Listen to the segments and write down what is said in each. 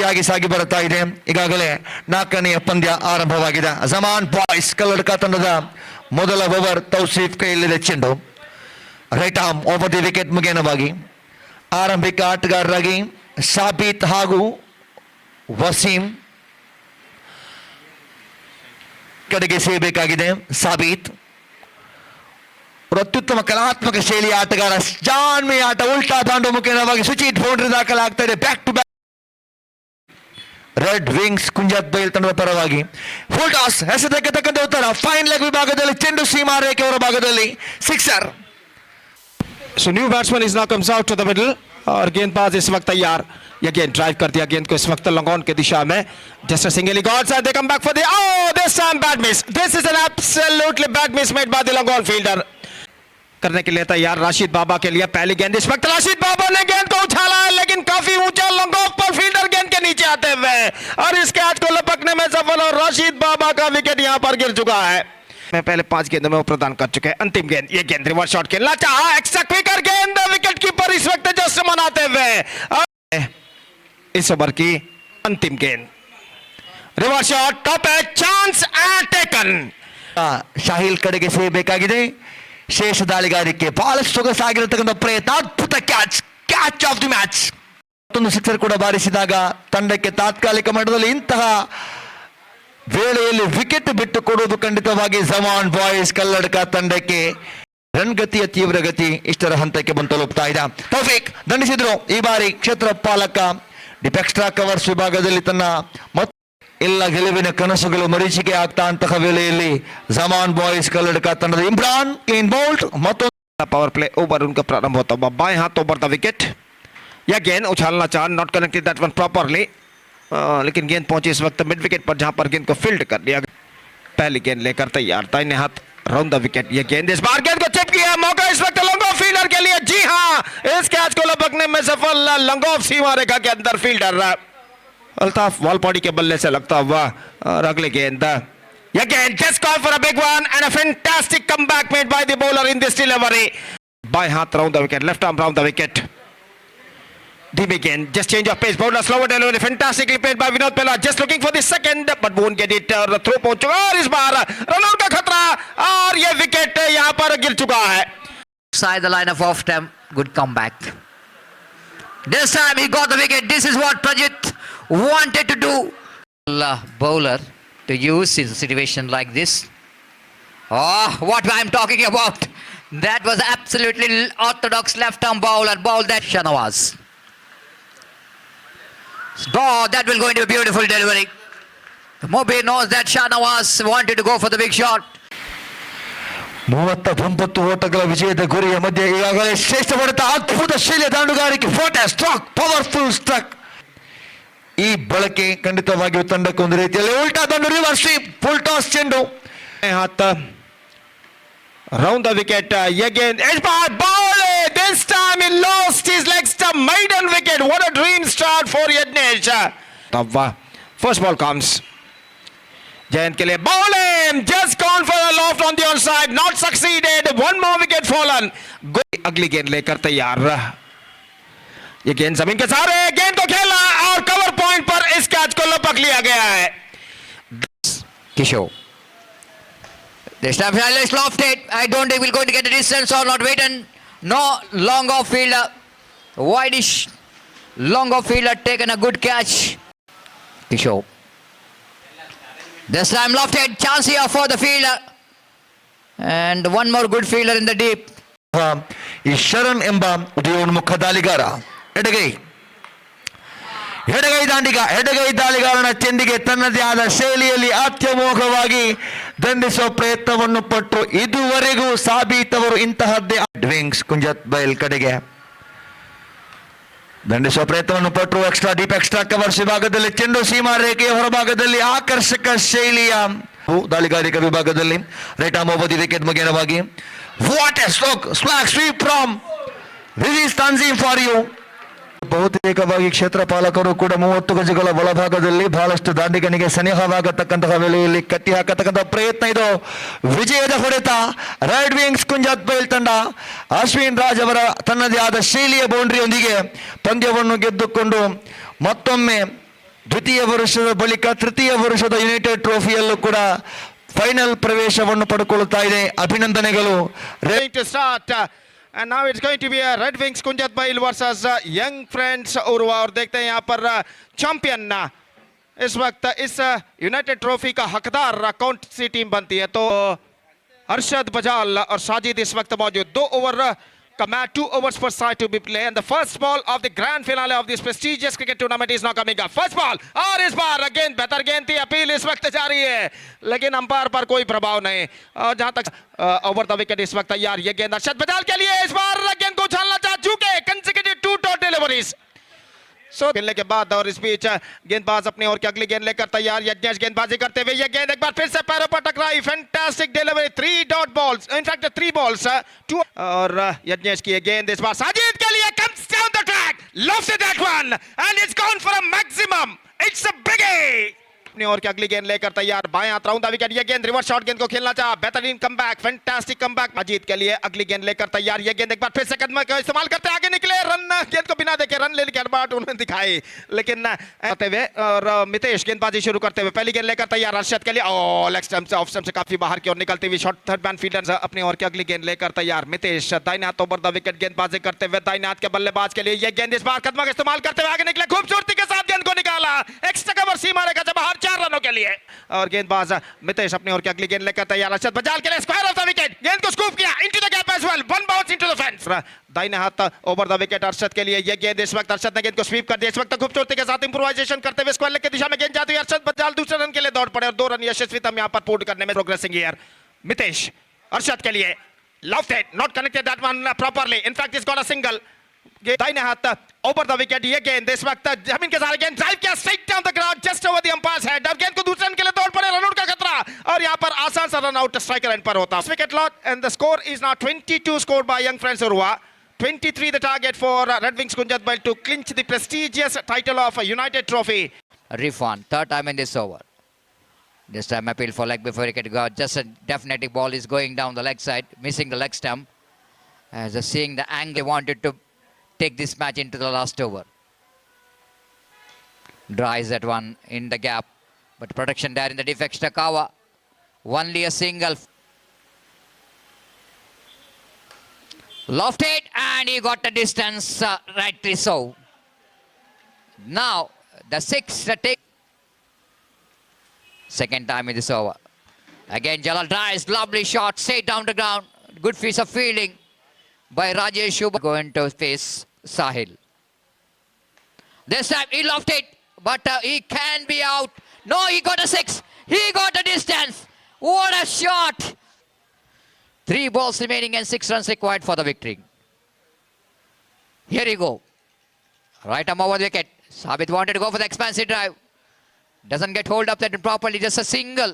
ಜೋರಾಗಿಯಾಗಿ ಸಾಗಿ ಬರುತ್ತಾ ಇದೆ. ಈಗಾಗಲೇ 4ನೇ ಪಂದ್ಯ ಆರಂಭವಾಗಿದೆ. ಜಮಾನ್ ಬಾಯ್ಸ್ ಕಲ್ಲಡ್ಕ ತಂಡದ ಮೊದಲ ಓವರ್ ತೌಸೀಫ್ ಕೈಯಲ್ಲಿದೆ ಚೆಂಡು. Right arm over the wicket ಮುಖೇನವಾಗಿ ಆರಂಭಿಕ ಆಟಗಾರರಾಗಿ ಸಾಬೀತ್ ಹಾಗೂ ವಸೀಂ ಕಡೆಗೆ ಸೇರಬೇಕಾಗಿದೆ. ಸಾಬೀತ್ ಅತ್ಯುತ್ತಮ ಕಲಾತ್ಮಕ ಶೈಲಿಯ ಆಟಗಾರ. ಜಾನ್ಮಿ ಆಟ ಉಲ್ಟಾ ದಾಂಡು ಮುಖೇನವಾಗಿ ಸುಚಿತ್ ಬೌಂಡ್ರಿ ದಾಖಲಾಗ್ತಾ ಇದೆ. Back to back red wings Kunjathbail ತಂಡದ ಪರವಾಗಿ ಫುಲ್ ಟಾಸ್ ಹೆಸರಕ್ಕೆ ತಕ್ಕಂತೆ ಉತ್ತರ. ಫೈನ್ ಲೆಗ್ ವಿಭಾಗದಲ್ಲಿ ಚೆಂಡು ಸೀಮಾ ರೇಖೆ ಅವರ ಭಾಗದಲ್ಲಿ sixer. So new batsman is now comes out to the middle और गेंदबाज इस वक्त तैयार. ये गेंद ड्राइव कर दिया गेंद को इस वक्त लॉन्ग ऑन की दिशा में. Just a single God side they come back for the this time bad miss. This is an absolutely bad miss made by the long on fielder. करने के लिए तैयार राशिद बाबा के लिए पहली गेंद. इस वक्त राशिद बाबा ने गेंद को उछाला है लेकिन काफी ऊंचा लॉन्ग ऑफ पर फील्डर गेंद के नीचे आते हुए और इस कैच को लपकने में सफल और राशिद बाबा का विकेट यहां पर गिर चुका है. मैं पहले 5 गेंदों में वो प्रदान कर चुके हैं. अंतिम गेंद ये गेंद रिवर्स शॉट खेलना चाहा. एक्स्ट्रा क्विकर गेंद विकेट कीपर इस वक्त जस्ट मनाते हुए इस ओवर की अंतिम गेंद रिवर्स शॉट टॉप है चांस एंड टेकन. ಶಾಹಿಲ್ ಕಡೆಗೆ ಸೇರಬೇಕಾಗಿದೆ. ಶೇಷ ದಾಳಿಗಾರಿಕೆ ಬಹಳಷ್ಟು ಸೊಗಸಾಗಿರತಕ್ಕಂಥ ಪ್ರಯತ್ನ. ಅದ್ಭುತ ಕ್ಯಾಚ್ ಆಫ್ ದಿ ಮ್ಯಾಚ್. ಮತ್ತೊಂದು ಸಿಕ್ಸರ್ ಕೂಡ ಬಾರಿಸಿದಾಗ ತಂಡಕ್ಕೆ ತಾತ್ಕಾಲಿಕ ಮಟ್ಟದಲ್ಲಿ ಇಂತಹ ವೇಳೆಯಲ್ಲಿ ವಿಕೆಟ್ ಬಿಟ್ಟು ಕೊಡುವುದು ಖಂಡಿತವಾಗಿ ಜಮಾನ್ ಬಾಯ್ಸ್ ಕಲ್ಲಡ್ಕ ತಂಡಕ್ಕೆ ರನ್ ಗತಿಯ ತೀವ್ರ ಗತಿ ಇಷ್ಟರ ಹಂತಕ್ಕೆ ಬಂದು ತಲುಪ್ತಾ ಇದೆ. ತೌಫೀಕ್ ದಂಡಿಸಿದ್ರು ಈ ಬಾರಿ ಕ್ಷೇತ್ರ ಪಾಲಕ. ಡಿಪ್ ಎಕ್ಸ್ಟ್ರಾ ಕವರ್ಸ್ ವಿಭಾಗದಲ್ಲಿ ತನ್ನ ಎಲ್ಲ ಗೆಲುವಿನ ಕನಸುಗಳು ಮರೀಚಿಕೆ ಆಗ್ತಾ ಅಂತಹ ವೇಳೆಯಲ್ಲಿ ಜಮಾನ್ ಬಾಯ್ಸ್ ಕಲ್ಲಡ್ಕ ತಂಡದ ಇಮ್ರಾನ್ ಕ್ಲೀನ್ ಬೌಲ್ಡ್. मತ್ತೊಂದು पावर प्ले ओवर उनका प्रारंभ होता हुआ बाएं हाथ ओवर द विकेट. यह गेंद उछालना चाह not connected that one properly लेकिन गेंद पहुंची इस वक्त मिड विकेट पर जहां पर गेंद को फील्ड कर दिया. पहली गेंद लेकर तैयार दाहिने हाथ राउंड द विकेट. यह गेंद इस बार गेंद को चिप किया. मौका इस वक्त लॉन्ग ऑफ फील्डर के लिए. जी हां इस कैच को लपकने में सफल लॉन्ग ऑफ सीमा रेखा के अंदर फील्डर अल्ताफ वॉलपॉडी के बल्ले से लगता हुआ और अगले गेंद यह गेंद just call for a big one and a fantastic comeback made by the bowler in this delivery. बाएं हाथ round the wicket left arm round the wicket. धीमी गेंद just change of pace bowler slower delivery fantastically played by Vinod Pela just looking for the second but won't get it और throw पहुंच चुका और इस बार run out का खतरा और यह विकेट यहां पर गिर चुका है. Side the line of off stump. Good comeback. This time he got the wicket. This is what Prajit wanted to do. Bowler to use in a situation like this. Oh, what I'm talking about. That was absolutely orthodox left arm bowler. Bowled that Shanawaz. Oh, that will go into a beautiful delivery. Mobi knows that Shanawaz wanted to go for the big shot. 39 ಓಟಗಳ ವಿಜಯದ ಗುರಿಯ ಮಧ್ಯೆ ಈಗಾಗಲೇ ಶ್ರೇಷ್ಠ ಹೊಡೆತ. ಅದ್ಭುತ ಶೈಲಿಯ ದಾಂಡುಗಾರಿಕೆ. What a stroke. Powerful stroke. ಈ ಬಳಕೆ ಖಂಡಿತವಾಗಿಯೂ ತಂಡಕ್ಕೊಂದು ರೀತಿಯಲ್ಲಿ ಉಲ್ಟಾ ದಂಡು ರಿವರ್ಸ್ ಸ್ವೀಪ್ ಫುಲ್ ಟಾಸ್ ಚೆಂಡು. हाथ round the wicket again ball this time he lost his legs to maiden wicket. What a dream start for Yadnesh. First ball comes Jayant ke liye bowling just gone for a loft on the onside not succeeded. One more wicket fallen. अगली गेंद लेकर तैयार. ये गेंद जमीन के सहारे गेंद को खेला और कवर पॉइंट पर इस कैच को लपक लिया गया है. Kishore. This time is lofted. I don't think we're going to get the distance or not. Wait and no long off fielder. Widish long off fielder taken a good catch. Kishore. This time lofted. Chance here for the fielder. And one more good fielder in the deep. ಈ ಶರಣ್ ಎಂಬ ಉದಯೋನ್ಮುಖ ದಾಳಿಗಾರ ಎಡಗೈ ದಾಳಿಗಾರನ ಚೆಂಡಿಗೆ ತನ್ನದೇ ಆದ ಶೈಲಿಯಲ್ಲಿ ಅತ್ಯಮೋಘವಾಗಿ ದಂಡಿಸುವ ಪ್ರಯತ್ನವನ್ನು ಪಟ್ಟು ಇದುವರೆಗೂ ಸಾಬೀತವರು ಇಂತಹದ್ದೇ. ವಿಂಗ್ಸ್ ಕುಂಜತ್ ಬೈಲ್ ಕಡೆಗೆ ದಂಡಿಸುವ ಪ್ರಯತ್ನವನ್ನು ಪಟ್ಟರು. ಡೀಪ್ ಎಕ್ಸ್ಟ್ರಾ ಕವರ್ಸ್ ವಿಭಾಗದಲ್ಲಿ ಚೆಂಡು ಸೀಮಾ ರೇಖೆಯ ಹೊರಭಾಗದಲ್ಲಿ ಆಕರ್ಷಕ ಶೈಲಿಯ ದಾಳಿಗಾರಿಕಾ ವಿಭಾಗದಲ್ಲಿ right arm over the wicket ಮುಖೇನವಾಗಿ what a stroke. Slog sweep from release Tanzim for you. ಬಹುತೇಕವಾಗಿ ಕ್ಷೇತ್ರ ಪಾಲಕರು ಕೂಡ 30 ಗಜಗಳ ಒಳಭಾಗದಲ್ಲಿ ಬಹಳಷ್ಟು ದಾಂಡಿಗನಿಗೆ ಸನಿಹವಾಗತಕ್ಕಂತಹ ವೇಳೆಯಲ್ಲಿ ಕಟ್ಟಿ ಹಾಕತಕ್ಕಂತಹ ಪ್ರಯತ್ನ. ಇದು ವಿಜಯದ ಹೊಡೆತ. ರೈಡ್ ವಿಂಗ್ಸ್ ಕುಂಜತ್ ಬೈಲ್ ತಂಡ ಅಶ್ವಿನ್ ರಾಜ್ ಅವರ ತನ್ನದೇ ಆದ ಶೈಲಿಯ ಬೌಂಡ್ರಿಯೊಂದಿಗೆ ಪಂದ್ಯವನ್ನು ಗೆದ್ದುಕೊಂಡು ಮತ್ತೊಮ್ಮೆ ದ್ವಿತೀಯ ವರ್ಷದ ಬಳಿಕ ತೃತೀಯ ವರ್ಷದ ಯುನೈಟೆಡ್ ಟ್ರೋಫಿಯಲ್ಲೂ ಕೂಡ ಫೈನಲ್ ಪ್ರವೇಶವನ್ನು ಪಡೆದುಕೊಳ್ಳುತ್ತಾ ಇದೆ. ಅಭಿನಂದನೆಗಳು. Going to start and now it's going to be a Red Wings Kunjat Bail versus Young Friends Urwa. और देखते हैं यहाँ पर चैंपियन इस वक्त इस यूनाइटेड ट्रॉफी का हकदार कौन सी टीम बनती है. तो अरशद बजाल और साजिद इस वक्त मौजूद. 2 ओवर का match, 2 overs per side to be played and the first ball of the grand finale of this prestigious cricket tournament is now coming up. First ball और इस बार गेंद बेहतर गेंद थी. अपील इस वक्त जारी है लेकिन अंपायर पर कोई प्रभाव नहीं. और जहां तक ओवर द विकेट इस वक्त तैयार. ये गेंद अरशद बजाल के लिए. इस बार गेंद को उछालना चाह चुके. Consecutive 2 dot deliveries. सो खेलने के बाद और इस बीच गेंदबाज अपनी ओर की अगली गेंद लेकर तैयार. यज्ञेश गेंदबाजी करते हुए ये गेंद एक बार फिर से पैरों पर टकराई. Fantastic delivery. 3 dot balls, in fact 3 balls 2. और यज्ञेश की ये गेंद इस बार साजिद के लिए comes down the track, lofts that one and it's gone for a maximum. It's a biggie. अपनी ओर की अगली गेंद लेकर तैयार. बाएं हाथ राउंड द विकेट. ये गेंद रिवर्स शॉट गेंद को खेलना चाहा. बेहतरीन कमबैक, फैंटास्टिक कमबैक. अजीत के लिए अगली गेंद लेकर तैयार. ये गेंद एक बार फिर से कदम का इस्तेमाल करते आगे निकले. रन गेंद को बिना देखे रन लेने के बाद उन्होंने दिखाई लेकिन आते हुए. और मितेश गेंदबाजी शुरू करते हुए पहली गेंद लेकर तैयार. अरशद के लिए लेग स्टंप से ऑफ स्टंप से काफी बाहर की ओर निकलती हुई शॉट. थर्ड मैन फील्डर अपनी ओर की अगली गेंद लेकर तैयार. मितेश दाहिने हाथ ओवर द विकेट गेंदबाजी करते हुए दाहिने हाथ के बल्लेबाज के लिए ये गेंद इस बार कदम का इस्तेमाल करते हुए आगे निकले. खूबसूरती के साथ गेंद को निकाला. एक्स्ट्रा कवर सीमा रेखा से बाहर 4 रनों के लिए. और गेंदबाज मितेश अपनी ओर की अगली गेंद लेकर तैयार. अरशद बजाल के लिए स्क्वायर ऑफ द विकेट. गेंद को स्कूप किया into the gap as well. One bounce into the fence. दाहिने हाथ ओवर द विकेट अरशद के लिए ये गेंद इस वक्त अरशद ने गेंद को स्वीप कर दिया. इस वक्त खूबसूरती के साथ इंप्रोवाइजेशन करते हुए स्क्वायर लेग की दिशा में गेंद जाती है. अरशद बजाल दूसरे रन के लिए दौड़ पड़े और 2 रन यशस्वी तम यहां पर पूर्ण करने में प्रोग्रेसिंग हियर. मितेश अरशद के लिए lofted, not connected that one properly. In fact, he's got a single. दाहिने हाथ ओवर द विकेट. ये गेंद इस वक्त जमीन के सहारे गेंद ड्राइव किया straight down the ground just over the umpires head. अब गेंद को दूसरे रन के लिए दौड़ पड़े. रन आउट का खतरा और यहां पर आसान सा रन आउट स्ट्राइकर एंड पर होता. Wicket loss and the score is now 22 scored by Young Friends Urwa. 23 the target for Red Wings Kunjat Bail to clinch the prestigious title of United Trophy. Rifan, third time in this over. This time appeal for leg before wicket go. Just a definite ball is going down the leg side, missing the leg stump. As seeing the angle, they wanted to take this match into the last over. Dries that one in the gap, but protection there in the deep extra cover. Only a single. Lofted and he got the distance rightly so. Now the 6th take. Second time in this over. Again Jalal Dries, lovely shot, straight down the ground. Good piece of fielding by Rajesh Shubha. Going to face Sahil. This time he lofted, but he can be out. No, he got a 6. He got a distance. What a shot. 3 balls remaining and 6 runs required for the victory. Here you go. Right arm over the wicket. Sabit wanted to go for the expansive drive. Doesn't get hold of that properly, just a single.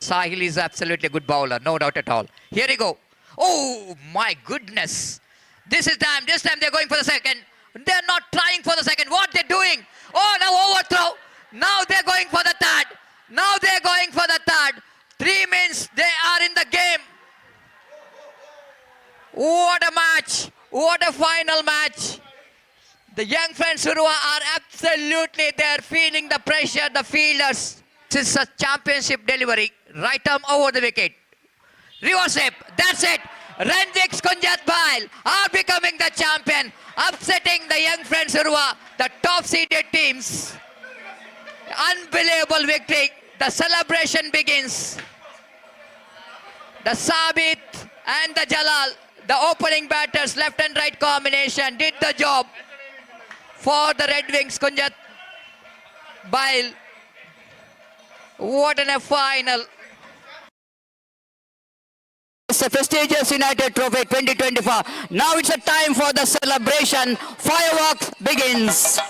Sahil is absolutely a good bowler, no doubt at all. Here you go. Oh my goodness. This time they're going for the second. They're not trying for the second. What they're doing? Oh, now overthrow. Now they're going for the third. Now they're going for the third. 3 means they are in the game. What a match. What a final match. The Young Friends Urwa are absolutely there, feeling the pressure, the fielders. This is a championship delivery. Right arm over the wicket. Reverse whip. That's it. Red Wings Kunjat Bail are becoming the champion, upsetting the Young Friends Urwa, the top seeded teams. Unbelievable victory. The celebration begins. The Sabit and the Jalal, the opening batters, left and right combination, did the job for the Red Wings Kunjat Bail. What a final. It's a prestigious United Trophy 2024. Now it's a time for the celebration. Fireworks begins.